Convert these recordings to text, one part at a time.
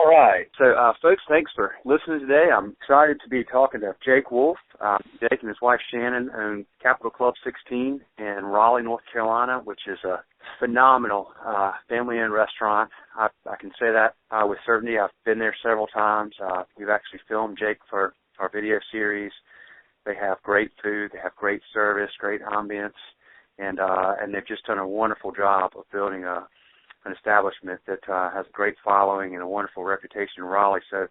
All right. So, folks, thanks for listening today. I'm excited to be talking to Jake Wolf. Jake and his wife Shannon own Capital Club 16 in Raleigh, North Carolina, which is a phenomenal family-owned restaurant. I can say that with certainty. I've been there several times. We've actually filmed Jake for our video series. They have great food. They have great service, great ambience, and they've just done a wonderful job of building an establishment that has a great following and a wonderful reputation in Raleigh. So,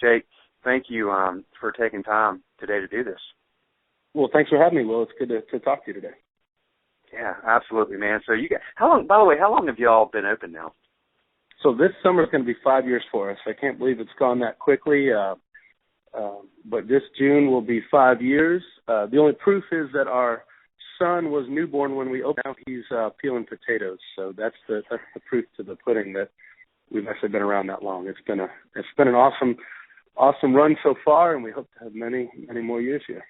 Jake, thank you for taking time today to do this. Well, thanks for having me, Will. It's good to talk to you today. Yeah, absolutely, man. So, how long have you all been open now? So this summer is going to be 5 years for us. I can't believe it's gone that quickly, but this June will be 5 years. The only proof is that our son was newborn when we opened. Now he's peeling potatoes, so that's the proof to the pudding that we've actually been around that long. It's been an awesome run so far, and we hope to have many more years here.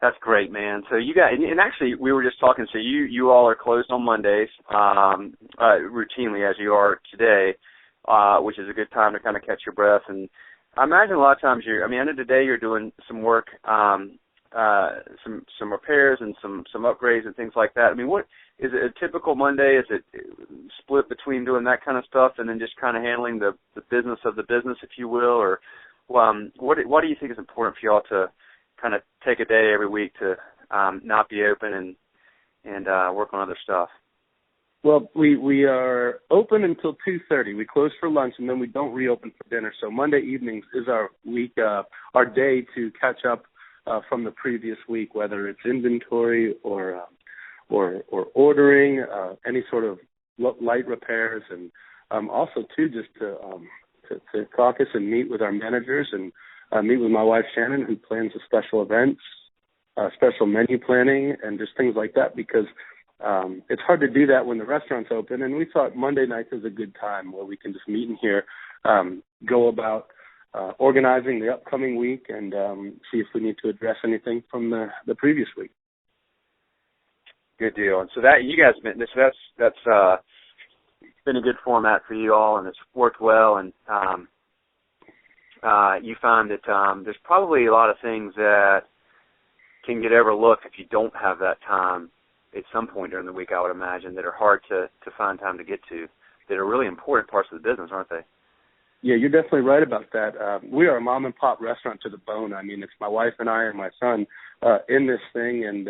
That's great, man. So you got, and actually we were just talking. So you all are closed on Mondays routinely, as you are today, which is a good time to kind of catch your breath. And I imagine a lot of times end of the day you're doing some work. Some repairs and some upgrades and things like that. I mean, what is it? A typical Monday? Is it split between doing that kind of stuff and then just kind of handling the business of the business, if you will, or what do you think is important for y'all to kind of take a day every week to not be open and work on other stuff? Well, we are open until 2:30. We close for lunch and then we don't reopen for dinner. So Monday evenings is our day to catch up from the previous week, whether it's inventory or ordering, any sort of light repairs, and also too just to caucus and meet with our managers and meet with my wife Shannon, who plans the special events, special menu planning, and just things like that, because it's hard to do that when the restaurant's open. And we thought Monday nights is a good time where we can just meet in here, go about organizing the upcoming week, and see if we need to address anything from the previous week. Good deal. And so that you guys been that's been a good format for you all, and it's worked well. And you find that there's probably a lot of things that can get overlooked if you don't have that time at some point during the week, I would imagine, that are hard to find time to get to, that are really important parts of the business, aren't they? Yeah, you're definitely right about that. We are a mom-and-pop restaurant to the bone. I mean, it's my wife and I and my son in this thing, and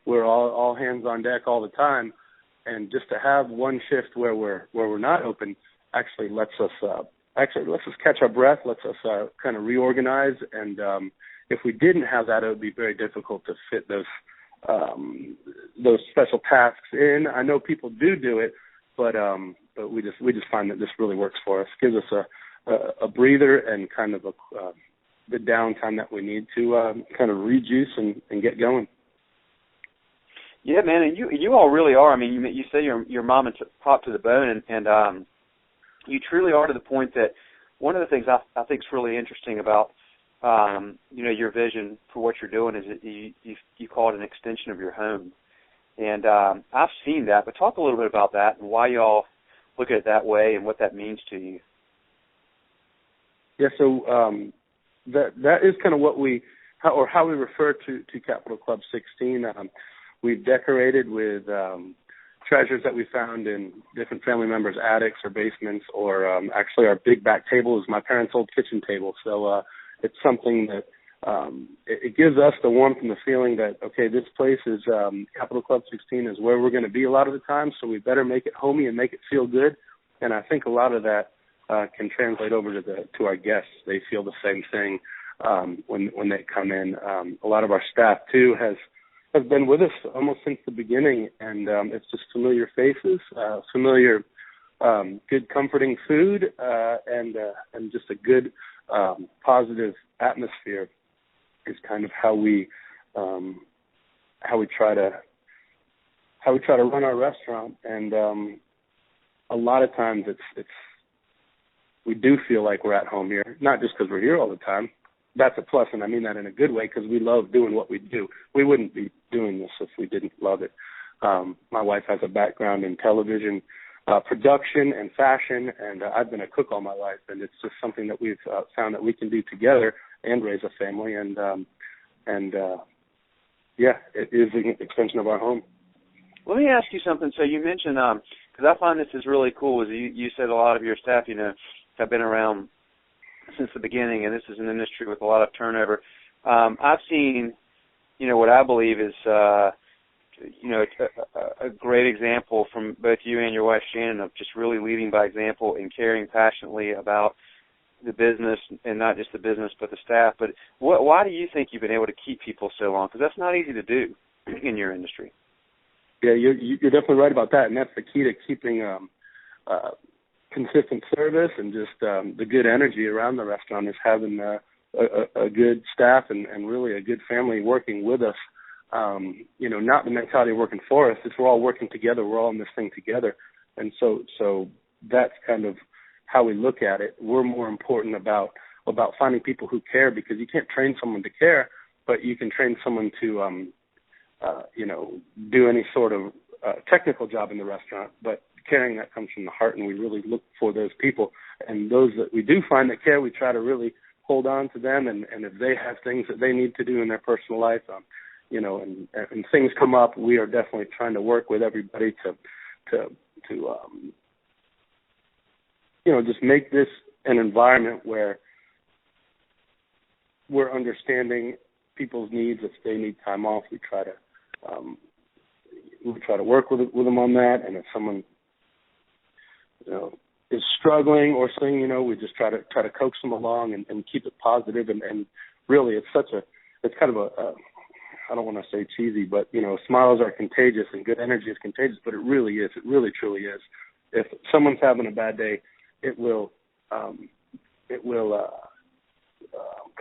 we're all hands on deck all the time. And just to have one shift where we're not open actually lets us catch our breath, lets us kind of reorganize. And if we didn't have that, it would be very difficult to fit those special tasks in. I know people do it, but we just find that this really works for us. Gives us a breather and kind of the downtime that we need to kind of rejuice and get going. Yeah, man, and you all really are. I mean, you say your mom and pop to the bone, and you truly are, to the point that one of the things I think is really interesting about your vision for what you're doing is that you call it an extension of your home, and I've seen that. But talk a little bit about that and why y'all look at it that way and what that means to you. Yeah, so that is kind of how we refer to Capital Club 16. We've decorated with treasures that we found in different family members' attics or basements, or actually our big back table is my parents' old kitchen table. So it's something that it gives us the warmth and the feeling that, okay, this place is Capital Club 16 is where we're going to be a lot of the time, so we better make it homey and make it feel good. And I think a lot of that can translate over to our guests. They feel the same thing when they come in. A lot of our staff too has been with us almost since the beginning, and it's just familiar faces, familiar, good, comforting food, and just a good, positive atmosphere is kind of how we try to run our restaurant. And a lot of times we do feel like we're at home here, not just because we're here all the time. That's a plus, and I mean that in a good way, because we love doing what we do. We wouldn't be doing this if we didn't love it. My wife has a background in television, production and fashion, and I've been a cook all my life, and it's just something that we've found that we can do together and raise a family, and it is an extension of our home. Let me ask you something. So you mentioned, because I find this is really cool, is you said a lot of your staff, have been around since the beginning, and this is an industry with a lot of turnover. I've seen, what I believe is, a great example from both you and your wife, Shannon, of just really leading by example and caring passionately about the business, and not just the business, but the staff. But why do you think you've been able to keep people so long? Because that's not easy to do in your industry. Yeah, you're definitely right about that, and that's the key to keeping consistent service and just the good energy around the restaurant is having a good staff and really a good family working with us. Not the mentality of working for us. It's we're all working together. We're all in this thing together. And so that's kind of how we look at it. We're more important about finding people who care, because you can't train someone to care, but you can train someone to, do any sort of technical job in the restaurant. But caring, that comes from the heart, and we really look for those people. And those that we do find that care, we try to really hold on to them. And if they have things that they need to do in their personal life, and things come up, we are definitely trying to work with everybody to just make this an environment where we're understanding people's needs. If they need time off, we try to work with them on that. And if someone is struggling or something, we just try to coax them along and keep it positive. And really, it's kind of I don't want to say cheesy, but smiles are contagious and good energy is contagious. But it really is. It really truly is. If someone's having a bad day, it will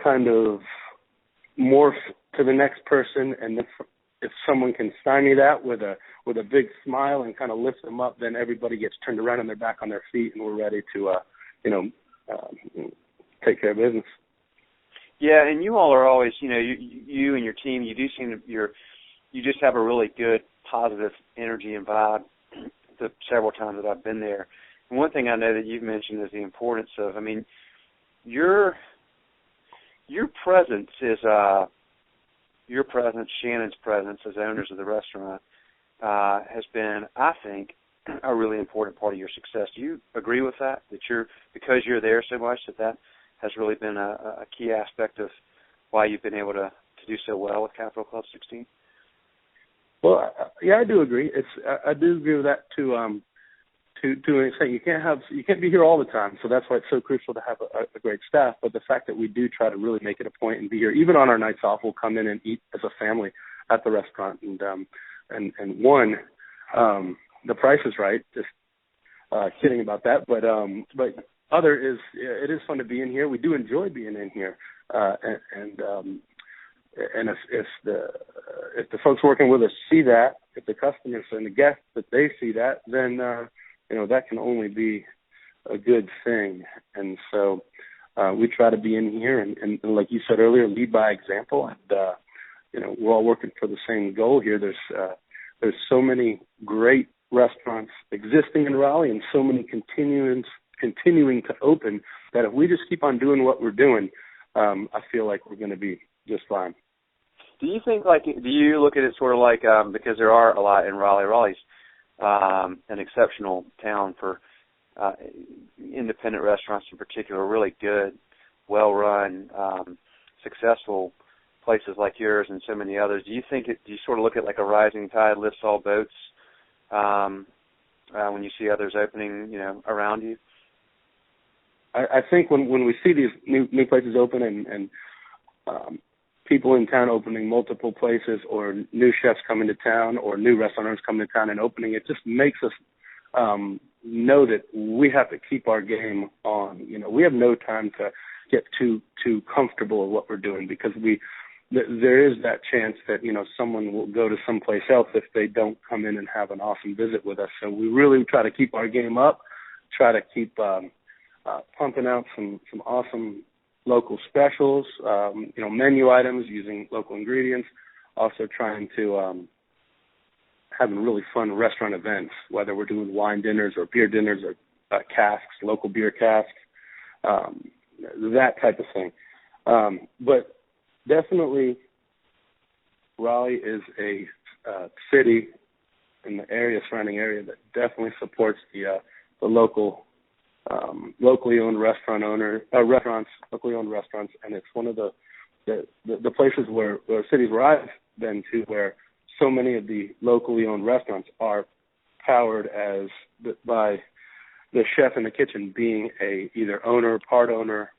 kind of morph to the next person. And if someone can stymie that with a big smile and kind of lift them up, then everybody gets turned around and they're back on their feet, and we're ready to take care of business. Yeah, and you all are always, you and your team, you do seem to, you just have a really good, positive energy and vibe the several times that I've been there. And one thing I know that you've mentioned is the importance of, your presence is, Shannon's presence as owners of the restaurant has been, I think, a really important part of your success. Do you agree with that? Because you're there so much, that has really been a key aspect of why you've been able to do so well with Capital Club 16? Well, yeah, I do agree. I do agree with that to an extent. You can't be here all the time, so that's why it's so crucial to have a great staff. But the fact that we do try to really make it a point and be here, even on our nights off, we'll come in and eat as a family at the restaurant. And the price is right. Just kidding about that, but other is it is fun to be in here. We do enjoy being in here, and if the folks working with us see that, if the customers and the guests that they see that, then that can only be a good thing. And so we try to be in here and like you said earlier, lead by example. And we're all working for the same goal here. There's so many great restaurants existing in Raleigh, and so many continuing to open, that if we just keep on doing what we're doing, I feel like we're going to be just fine. Do you think, do you look at it sort of like, because there are a lot in Raleigh. Raleigh's an exceptional town for independent restaurants in particular, really good, well-run, successful places like yours and so many others. Do you sort of look at like a rising tide lifts all boats when you see others opening, around you? I think when we see these new places open and people in town opening multiple places, or new chefs coming to town, or new restaurants coming to town and opening, it just makes us know that we have to keep our game on. We have no time to get too comfortable with what we're doing, because there is that chance that someone will go to someplace else if they don't come in and have an awesome visit with us. So we really try to keep our game up, try to keep pumping out some awesome local specials, menu items using local ingredients. Also trying to having really fun restaurant events, whether we're doing wine dinners or beer dinners or casks, local beer casks, that type of thing. But definitely Raleigh is a city in the surrounding area that definitely supports the local, locally owned locally owned restaurants, and it's one of the places cities where I've been to where so many of the locally owned restaurants are powered by the chef in the kitchen being either owner, part owner,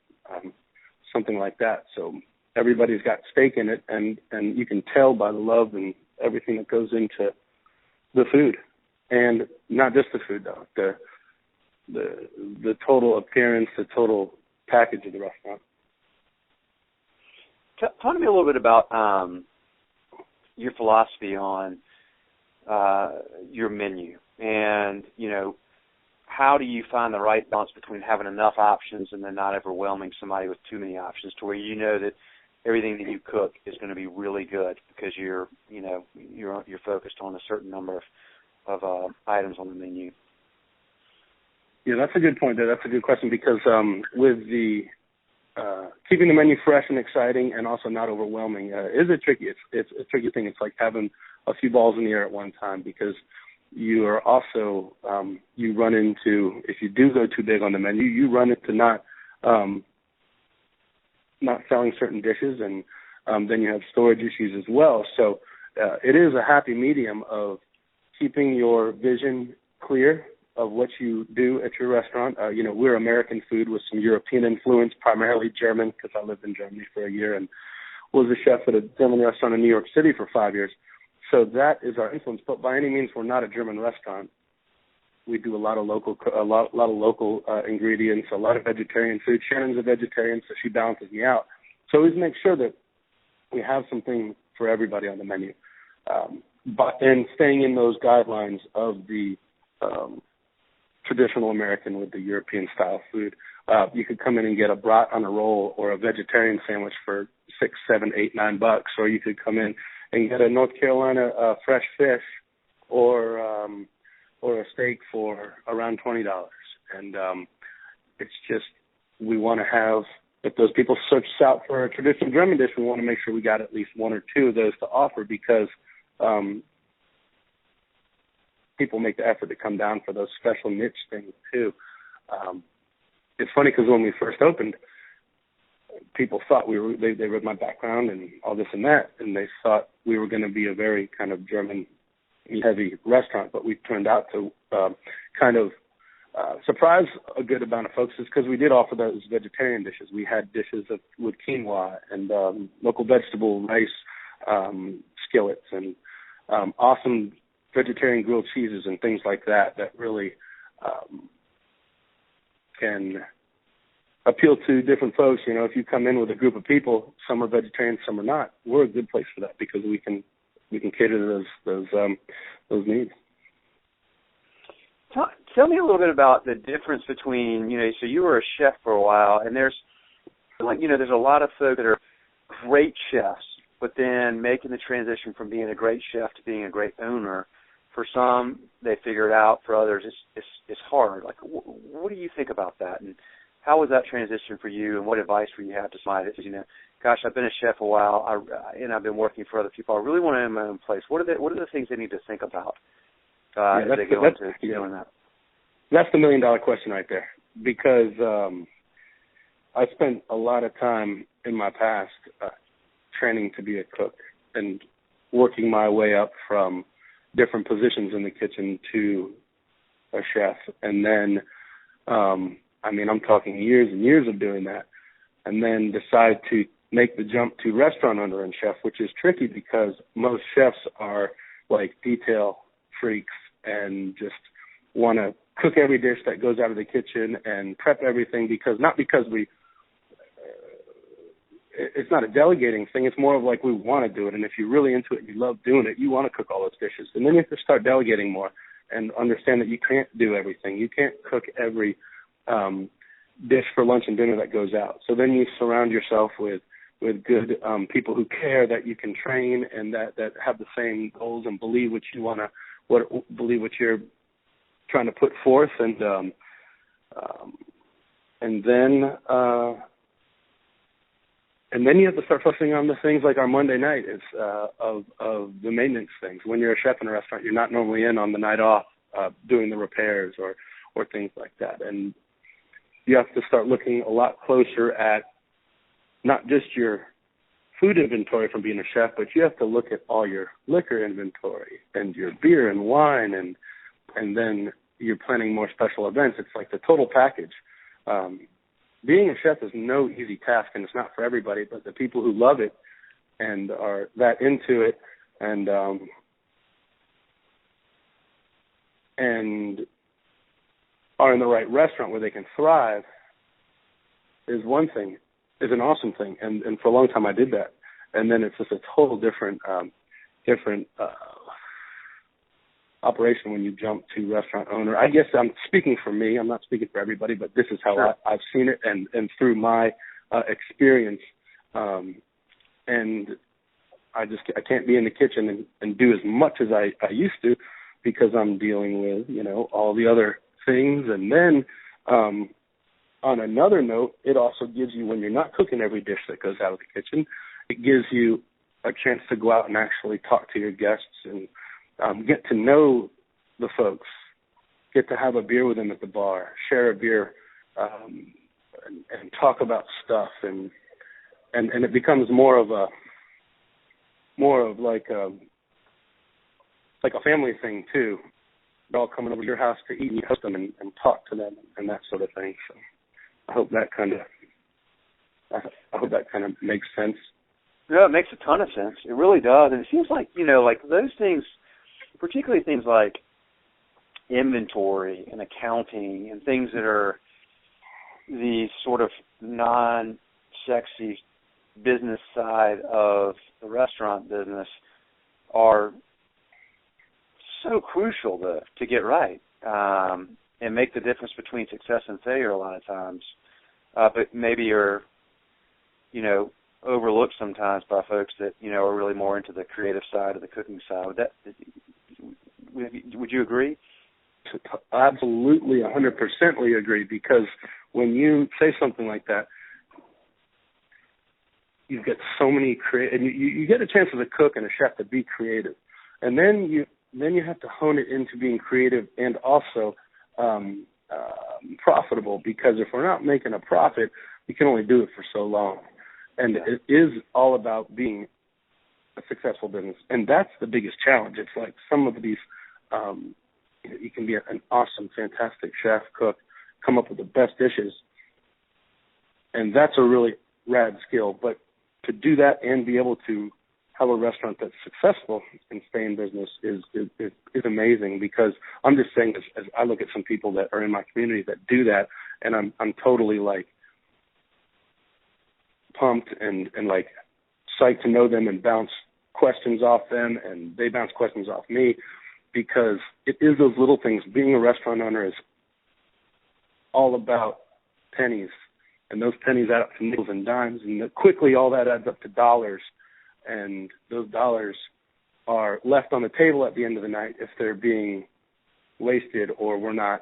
something like that. So everybody's got stake in it, and you can tell by the love and everything that goes into the food, and not just the food though, the total appearance, the total package of the restaurant. Talk to me a little bit about your philosophy on your menu, and how do you find the right balance between having enough options and then not overwhelming somebody with too many options, to where you know that everything that you cook is going to be really good because you're focused on a certain number of items on the menu? Yeah, that's a good point there. That's a good question, because with the keeping the menu fresh and exciting and also not overwhelming is a tricky. It's a tricky thing. It's like having a few balls in the air at one time, because you are also you run into, if you do go too big on the menu, you run into not selling certain dishes, and then you have storage issues as well. So it is a happy medium of keeping your vision clear of what you do at your restaurant. We're American food with some European influence, primarily German, because I lived in Germany for a year and was a chef at a German restaurant in New York City for 5 years. So that is our influence. But by any means, we're not a German restaurant. We do a lot of local ingredients, a lot of vegetarian food. Shannon's a vegetarian, so she balances me out. So we make sure that we have something for everybody on the menu, and staying in those guidelines of the traditional American with the European style food. You could come in and get a brat on a roll or a vegetarian sandwich for $6, $7, $8, $9, or you could come in and get a North Carolina fresh fish or a steak for around $20. And it's just, we want to have, if those people search out for a traditional German dish, we want to make sure we got at least one or two of those to offer, because people make the effort to come down for those special niche things too. It's funny because when we first opened, people thought they read my background and all this and that, and they thought we were going to be a very kind of German heavy restaurant, but we turned out to kind of surprise a good amount of folks, is because we did offer those vegetarian dishes. We had dishes with quinoa and local vegetable rice skillets and awesome vegetarian grilled cheeses and things like that really can appeal to different folks. If you come in with a group of people, some are vegetarian, some are not, we're a good place for that, because we can cater to those needs. Tell me a little bit about the difference between, so you were a chef for a while, and there's a lot of folks that are great chefs, but then making the transition from being a great chef to being a great owner. For some, they figure it out. For others, it's hard. Like, what do you think about that? And how was that transition for you? And what advice would you have to somebody that says, gosh, I've been a chef a while, and I've been working for other people. I really want to own my own place. What are the things they need to think about as they go into doing that? That's the $1 million question right there, because I spent a lot of time in my past training to be a cook and working my way up from different positions in the kitchen to a chef. And then, I'm talking years and years of doing that, and then decide to make the jump to restaurant owner and chef, which is tricky because most chefs are like detail freaks and just want to cook every dish that goes out of the kitchen and prep everything, because it's not a delegating thing. It's more of like we want to do it. And if you're really into it and you love doing it, you want to cook all those dishes. And then you have to start delegating more and understand that you can't do everything. You can't cook every dish for lunch and dinner that goes out. So then you surround yourself with good people who care, that you can train, and that have the same goals and believe what you want to what you're trying to put forth, and then you have to start focusing on the things like our Monday night is of the maintenance things. When you're a chef in a restaurant, you're not normally in on the night off doing the repairs or things like that, and you have to start looking a lot closer at not just your food inventory from being a chef, but you have to look at all your liquor inventory and your beer and wine, and then you're planning more special events. It's like the total package. Being a chef is no easy task, and it's not for everybody, but the people who love it and are that into it and are in the right restaurant where they can thrive is one thing, is an awesome thing. And for a long time I did that. And then it's just a total different operation when you jump to restaurant owner. I guess I'm speaking for me. I'm not speaking for everybody, but this is how sure. I've seen it and through my experience. And I can't be in the kitchen and do as much as I used to because I'm dealing with, all the other things. And then on another note, it also gives you, when you're not cooking every dish that goes out of the kitchen, it gives you a chance to go out and actually talk to your guests and get to know the folks, get to have a beer with them at the bar, share a beer, and talk about stuff, and it becomes more of like a family thing too. They're all coming over to your house to eat and host them and talk to them and that sort of thing. So I hope that kind of makes sense. No, it makes a ton of sense. It really does. And it seems like, like those things, particularly things like inventory and accounting and things that are the sort of non-sexy business side of the restaurant business, are so crucial to get right and make the difference between success and failure a lot of times. But maybe are, overlooked sometimes by folks that, are really more into the creative side of the cooking side. Would you agree? Absolutely, 100% agree, because when you say something like that, you get so many and you get a chance as a cook and a chef to be creative, and then you have to hone it into being creative and also profitable, because if we're not making a profit, we can only do it for so long. And it is all about being a successful business, and that's the biggest challenge. It's like some of these, you can be an awesome, fantastic chef, cook, come up with the best dishes, and that's a really rad skill. But to do that and be able to have a restaurant that's successful and stay in business is amazing, because I'm just saying, as I look at some people that are in my community that do that, and I'm totally like pumped and like psyched to know them and bounce questions off them, and they bounce questions off me, because it is those little things. Being a restaurant owner is all about pennies, and those pennies add up to nickels and dimes, and quickly all that adds up to dollars, and those dollars are left on the table at the end of the night if they're being wasted or we're not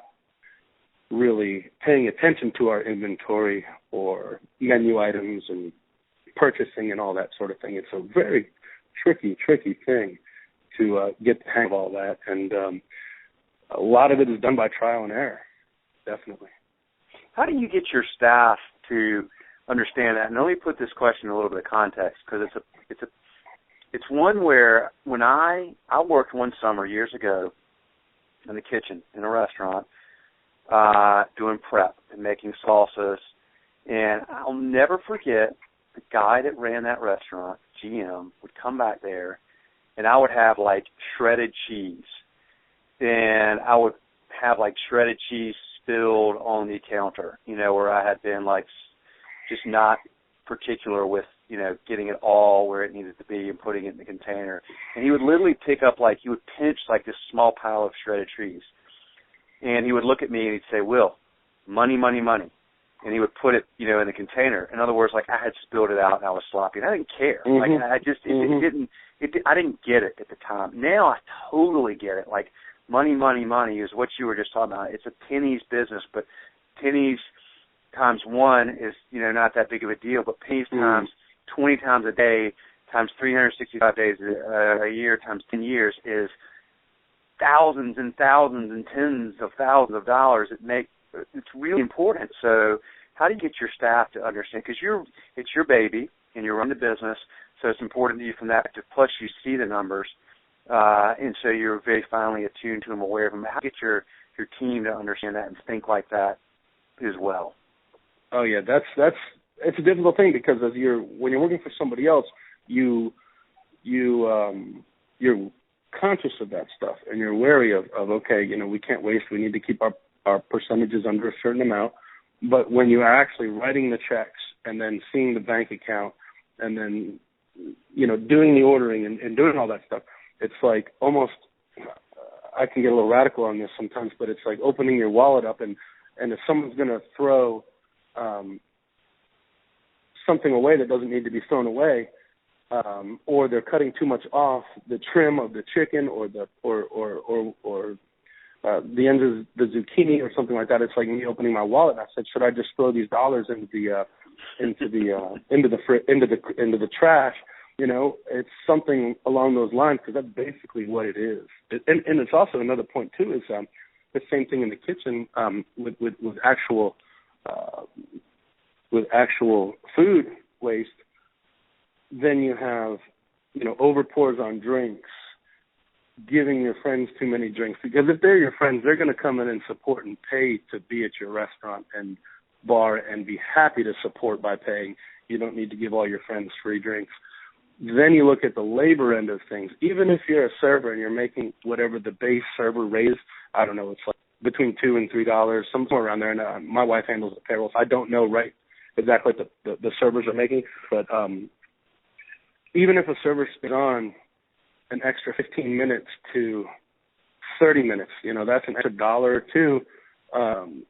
really paying attention to our inventory or menu items and purchasing and all that sort of thing. It's a very tricky thing to get the hang of all that, and a lot of it is done by trial and error, definitely. How do you get your staff to understand that? And let me put this question in a little bit of context, because it's one where when I worked one summer years ago in the kitchen in a restaurant, doing prep and making salsas, and I'll never forget the guy that ran that restaurant, GM, would come back there, and I would have like shredded cheese, and I would have like shredded cheese spilled on the counter, where I had been like just not particular with, getting it all where it needed to be and putting it in the container. And he would literally pick up, he would pinch this small pile of shredded cheese. And he would look at me and he'd say, "Will, money, money, money." and he would put it, you know, in the container. In other words, like I had spilled it out and I was sloppy. And I didn't care. Mm-hmm. Like I didn't get it at the time. Now I totally get it. Like money is what you were just talking about. It's a pennies business, but pennies times one is, you know, not that big of a deal. But pennies times 20 times a day times 365 days a year times 10 years is thousands and thousands and tens of thousands of dollars. It's really important. So how do you get your staff to understand? Because it's your baby and you run the business, so it's important to you from that perspective. Plus, you see the numbers, and so you're very finely attuned to them, aware of them. How do you get your team to understand that and think like that as well? Oh yeah, it's a difficult thing because when you're working for somebody else, you're conscious of that stuff and you're wary of okay, you know, we can't waste. We need to keep our percentages under a certain amount. But when you are actually writing the checks and then seeing the bank account and then, you know, doing the ordering and doing all that stuff, it's like almost, I can get a little radical on this sometimes, but it's like opening your wallet up and if someone's going to throw something away that doesn't need to be thrown away, or they're cutting too much off the trim of the chicken or the end of the zucchini or something like that. It's like me opening my wallet. And I said, should I just throw these dollars into the trash? You know, it's something along those lines because that's basically what it is. And it's also another point too is the same thing in the kitchen with actual food waste. Then you have, you know, overpours on drinks, giving your friends too many drinks. Because if they're your friends, they're going to come in and support and pay to be at your restaurant and bar and be happy to support by paying. You don't need to give all your friends free drinks. Then you look at the labor end of things. Even if you're a server and you're making whatever the base server rate is, I don't know, it's like between $2 and $3, somewhere around there. And my wife handles the payroll, so I don't know exactly what the servers are making. But even if a server spends on an extra 15 minutes to 30 minutes, you know, that's an extra $1 or $2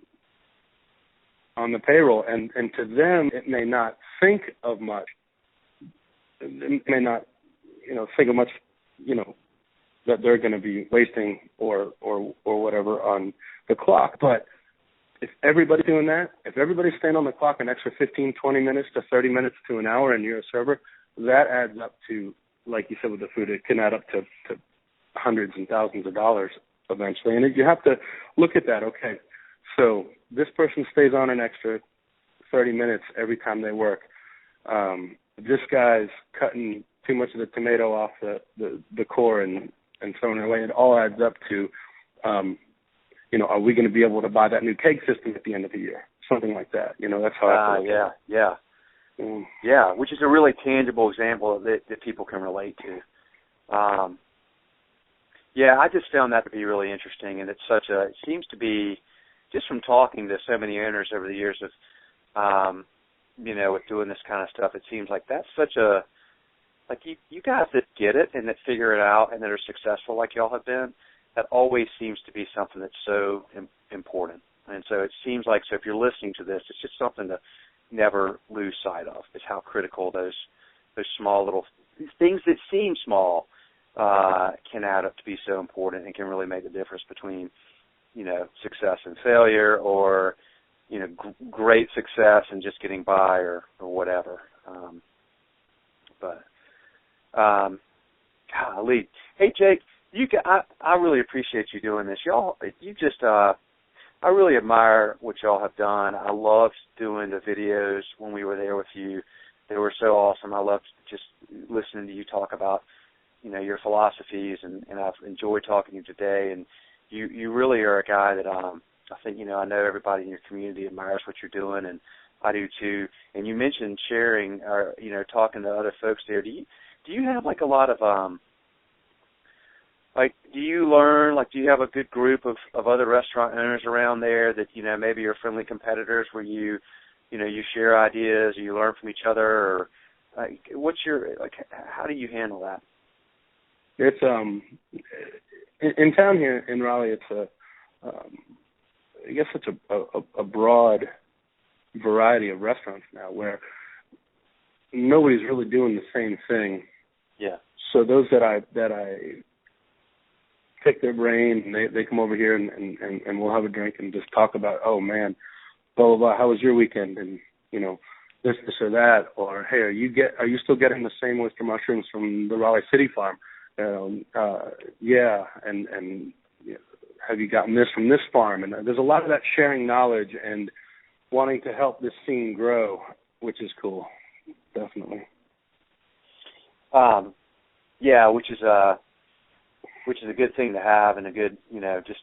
on the payroll. And to them, it may not think of much. It may not, you know, think of much, you know, that they're going to be wasting or whatever on the clock. But if everybody's doing that, if everybody's staying on the clock an extra 15, 20 minutes to 30 minutes to an hour and you're a server, that adds up to, like you said with the food, it can add up to hundreds and thousands of dollars eventually. And you have to look at that, okay, so this person stays on an extra 30 minutes every time they work. This guy's cutting too much of the tomato off the core and throwing it away. It all adds up to, you know, are we going to be able to buy that new keg system at the end of the year? Something like that. You know, that's how I feel. Yeah. Yeah, which is a really tangible example that people can relate to. Yeah, I just found that to be really interesting, and it seems to be, just from talking to so many owners over the years of, you know, with doing this kind of stuff, it seems like that's like you guys that get it and that figure it out and that are successful like y'all have been, that always seems to be something that's so important. And so it seems like, so if you're listening to this, it's just something to never lose sight of, is how critical those small little things that seem small can add up to be so important and can really make a difference between, you know, success and failure, or, you know, great success and just getting by or whatever. Golly. Hey, Jake, I really appreciate you doing this. I really admire what y'all have done. I loved doing the videos when we were there with you. They were so awesome. I loved just listening to you talk about, you know, your philosophies, and I've enjoyed talking to you today. And you really are a guy that I think, you know, I know everybody in your community admires what you're doing, and I do too. And you mentioned sharing, or, you know, talking to other folks there. Do you have like a lot of do you have a good group of other restaurant owners around there that, you know, maybe are friendly competitors where you share ideas or you learn from each other, or how do you handle that? It's in town here in Raleigh. It's I guess it's a broad variety of restaurants now where nobody's really doing the same thing. Yeah. So those that I pick their brain, and they come over here and we'll have a drink and just talk about, oh man, blah blah blah, how was your weekend, and this or that, or hey, are you still getting the same oyster mushrooms from the Raleigh City farm? Yeah, and have you gotten this from this farm? And there's a lot of that sharing knowledge and wanting to help this scene grow, which is cool, definitely. Yeah, which is a good thing to have, and a good, just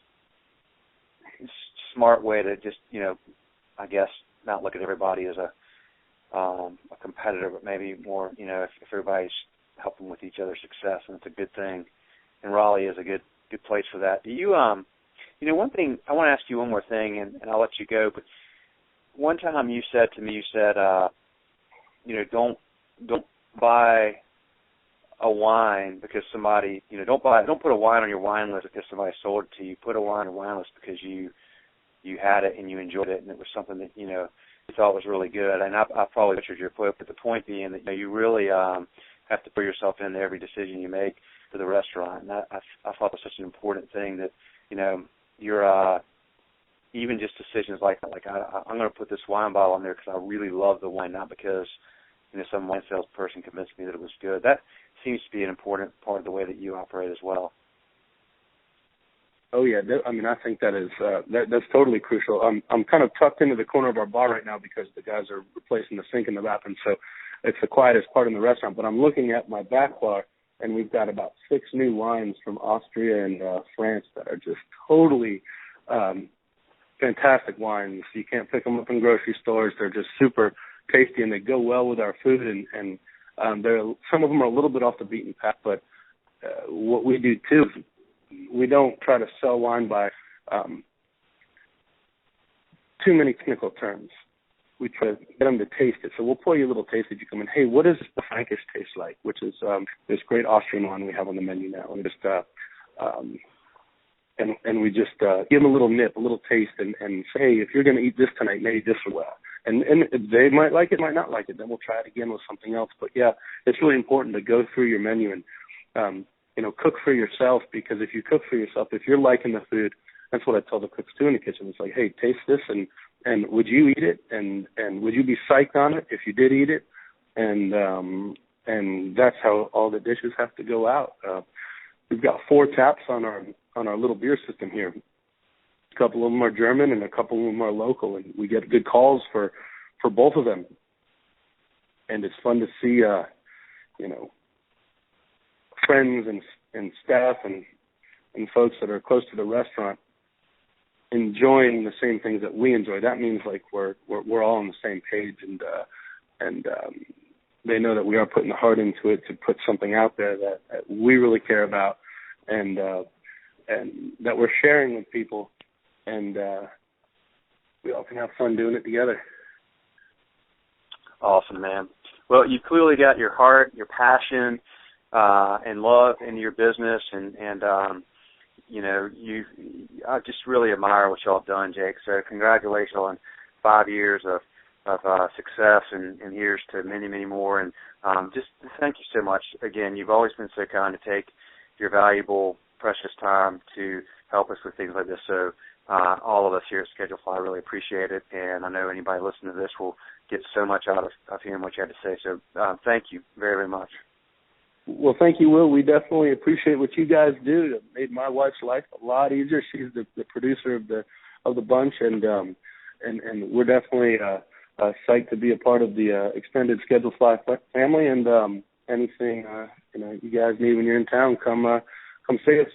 smart way to just, I guess, not look at everybody as a competitor, but maybe more, if everybody's helping with each other's success, and it's a good thing. And Raleigh is a good place for that. Do you, one thing, I want to ask you one more thing, and I'll let you go, but one time you said to me, don't buy a wine because somebody, don't put a wine on your wine list because somebody sold it to you. Put a wine on your wine list because you had it and you enjoyed it, and it was something that, you thought was really good. And I probably butchered your quote, but the point being that, you really have to put yourself into every decision you make for the restaurant. And I thought it was such an important thing that, you're even just decisions like that. Like, I'm going to put this wine bottle on there because I really love the wine, not because, some wine salesperson convinced me that it was good. That seems to be an important part of the way that you operate as well. Oh yeah, I think that is that's totally crucial. I'm kind of tucked into the corner of our bar right now because the guys are replacing the sink in the bathroom, so it's the quietest part in the restaurant. But I'm looking at my back bar, and we've got about 6 new wines from Austria and France that are just totally fantastic wines. You can't pick them up in grocery stores. They're just super tasty, and they go well with our food. And some of them are a little bit off the beaten path, but what we do too is we don't try to sell wine by too many technical terms. We try to get them to taste it. So we'll pour you a little taste as you come in. Hey, what does the Frankish taste like? Which is this great Austrian wine we have on the menu now. And just and we just give them a little nip, a little taste, and say, hey, if you're going to eat this tonight, maybe this will well. And they might like it, might not like it. Then we'll try it again with something else. But yeah, it's really important to go through your menu and cook for yourself, because if you cook for yourself, if you're liking the food, that's what I tell the cooks too in the kitchen. It's like, hey, taste this, and would you eat it, and would you be psyched on it if you did eat it, and that's how all the dishes have to go out. We've got 4 taps on our little beer system here. A couple of them are German, and a couple of them are local, and we get good calls for both of them, and it's fun to see friends and staff and folks that are close to the restaurant enjoying the same things that we enjoy. That means like we're all on the same page, and they know that we are putting the heart into it to put something out there that we really care about, and that we're sharing with people, and we all can have fun doing it together. Awesome, man. Well, you clearly got your heart, your passion, and love in your business, and I just really admire what y'all have done, Jake. So congratulations on 5 years of success, and here's to many, many more. And just thank you so much. Again, you've always been so kind to take your valuable, precious time to help us with things like this. So all of us here at Schedule Fly really appreciate it, and I know anybody listening to this will get so much out of hearing what you had to say. So thank you very, very much. Well, thank you, Will. We definitely appreciate what you guys do. It made my wife's life a lot easier. She's the producer of the bunch, and we're definitely psyched to be a part of the extended Schedule Fly family. And anything you guys need when you're in town, come see us.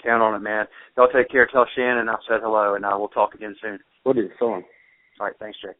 Count on it, man. Y'all take care. Tell Shannon I said hello, and we'll talk again soon. Will do. So long. All right. Thanks, Jake.